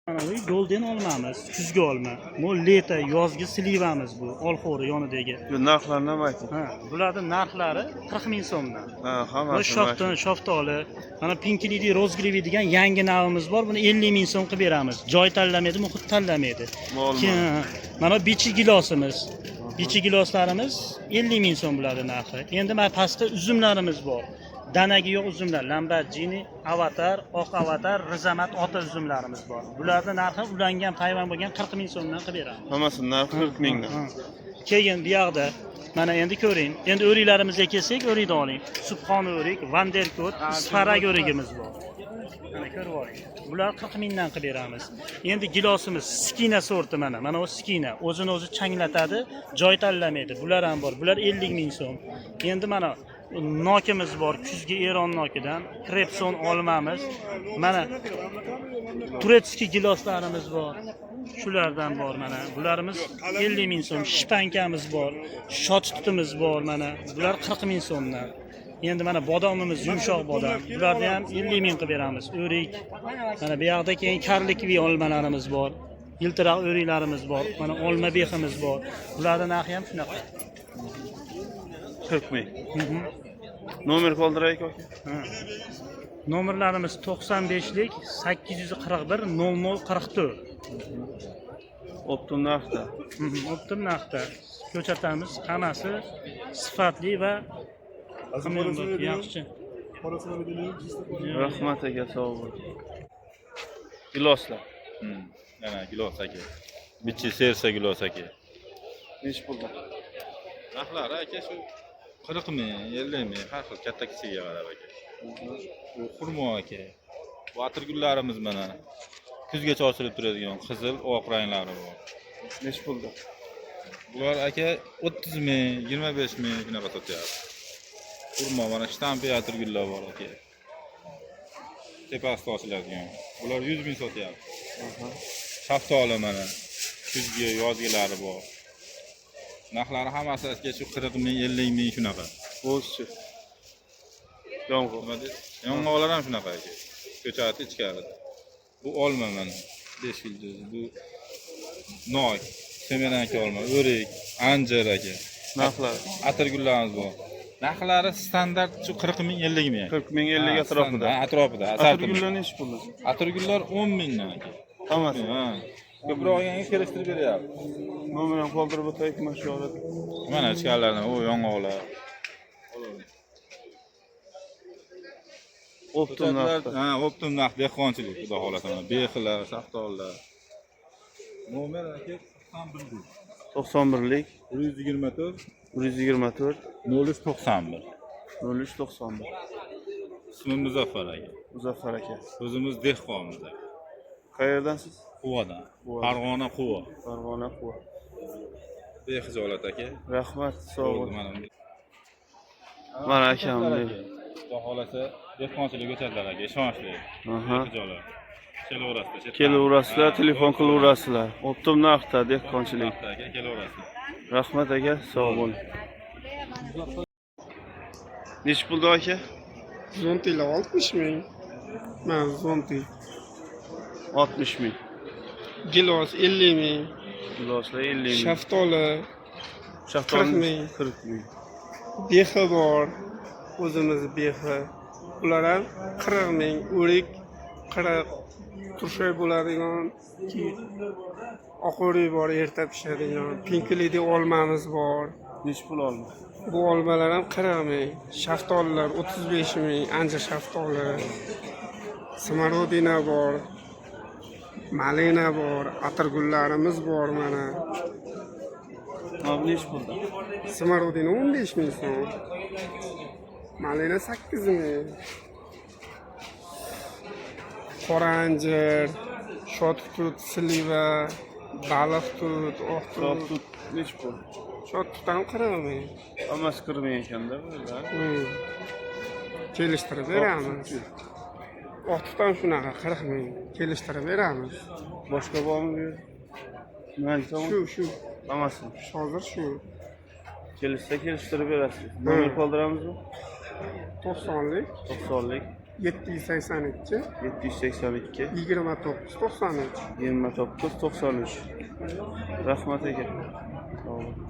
Mana bu golden olmamiz, kuzgi olma. Bu leta, yozgi slivamiz bu, olxo'ri yonidagi. Bu narxlarni ham ayting. Ha, bularning narxlari 40 ming so'mdan. Ha, Bu hammasi. shoftoli, mana pinkilidi, rozgrivi degan yangi navimiz bor. Buni 50 ming so'm qilib beramiz. Joy tanlamaydi, muhit tanlamaydi. Mana bichi gilosimiz. Bichi giloslarimiz 50 ming so'm bo'ladi narxi. Endi mana pastda uzumlarimiz bor. Danagi yo'q uzumlar, Lamborghini, Avatar, oq Avatar, Rizamat ota uzumlarimiz bor. Bularning narxi ulangan payvand bo'lgan 40 ming so'mdan qilib beramiz. Hammasini narxi 40 mingdan. Keyin bu yoqda mana endi ko'ring. Endi o'riklarimizga kelsak, o'rikni oling. Subxon o'rik, Vanderkot, Sfarag o'rigimiz bor. Mana ko'rib oling. Bular 40 mingdan qilib beramiz. Endi gilosimiz Skina sorti mana. Mana bu Skina o'zini o'zi changlatadi, joy tanlamaydi. Bular ham bor. Bular 50 ming so'm. Endi mana nokimiz bor, kuzgi Eron nokidan, Krepson olmamiz. Mana turetskiy giloslarimiz bor. Shulardan bor mana. Bularimiz 50 ming so'm. Shpankamiz bor, shot tutimiz bor mana. Bular 40 ming so'mdan. Endi mana bodomimiz yumshoq bodom. Bularni ham 50 ming qilib beramiz. O'rik. Mana bu yoqda keyin karlikvi olmalarimiz bor. Yiltiroq o'riklarimiz bor. Mana olma beximiz bor. Bularning narxi ham shunaqa. 40 ming. Nomer qoldiraylik aka. Nomerlarimiz 95lik 841 0044. Optim narxda. Optim narxda. Ko'chatamiz hammasi sifatli va yaxshi. Rahmat aka, sog' bo'ling. Giloslar. Mana gilos aka. Bichi sersa gilos aka. Nechi pulda? Narxlari aka shu 40 ming, 50 ming, har xil katta kichigiga qarab aka. Bu xurmo aka. Bu atirgullarimiz mana. Kuzgacha ochilib turadigan qizil, oq ranglari bor. Nechi pulda? Bular aka 30 ming, 25 ming shunaqa sotyapti. Xurmo mana shtampi atirgullar bor aka. Tepasida ochiladigan. Bular 100 ming sotyapti. Shaftoli mana. Kuzgi, yozgilari bor. Narxlari hammasi aka shu 40 ming, 50 ming shunaqa. O'zchi. Yong'oq. Nima deysiz? Yong'oqlar ham shunaqa aka. Ko'chati ichkarida. Bu olma mana. 5 yulduz. Bu nok, semeranka olma, o'rik, anjir aka. Narxlar. Atirgullarimiz bor. Narxlari standart shu 40 ming, 50 ming. 40 ming, 50 atrofida. Atrofida. Atirgullar nechi pulda? Atirgullar 10 mingdan aka. Hammasi. Ha. Ko'proq yanga kelishtirib beryapti. Nomer ham qoldirib o'taylik mashg'ulot. Mana ichkarilardan u yong'oqlar. Optim narxda. Ha, optim narx dehqonchilik, xudo xolasa. Bexlar, shaftollar. Nomer aka 91lik 124 124 0391. 0391. İsmim Muzaffar aka. Muzaffar aka. O'zimiz dehqonmiz aka. Qayerdansiz? Quvadan. Quva. Farg'ona Quva. Farg'ona Quva. Bexijolat aka. Rahmat, sog' bo'ling. Mana Mana akam. Xudo xolasa dehqonchilik o'tadilar aka, ishonchli. Aha. Bexijolat. Kelaverasizlar. Kelaverasizlar, telefon qilaverasizlar. Optim narxda dehqonchilik. Aka, kelaverasizlar. Rahmat aka, sog' bo'ling. Nechi pulda aka? Zontilar 60 ming. Mana zonti. 60 ming. Gilos 50 ming. Giloslar 50 ming. Shaftoli 40 ming. 40 ming. Behi bor. O'zimiz behi. Ular ham 40 ming. O'rik 40. Turshak bo'ladigan oq o'rik bor, erta pishadigan. Pinklidi olmamiz bor. Nechi pul olma? Bu olmalar ham 40 ming. Shaftolilar 35 ming. Anjir shaftoli. Smarodina bor. Malina bor, atirgullarimiz bor mana. Abi nechi pulda? Smarodina 15 ming so'm. Malina 8 ming. Qora anjir, shot tut, sliva, baliq tut, oq tut. Nechi pul? Shot tut ham 40 ming. Hammasi 40 ming ekanda bular. Kelishtirib beramiz. Oq tut ham shunaqa 40 ming. Kelishtirib beramiz. Boshqa bormi bu yerda? Nima Shu. Hammasi. Hozir shu. Kelishsa kelishtirib berasiz. Nomer qoldiramizmi? 90lik 90lik 782 782 29 93. 29 93. Rahmat aka. Sog' bo'ling.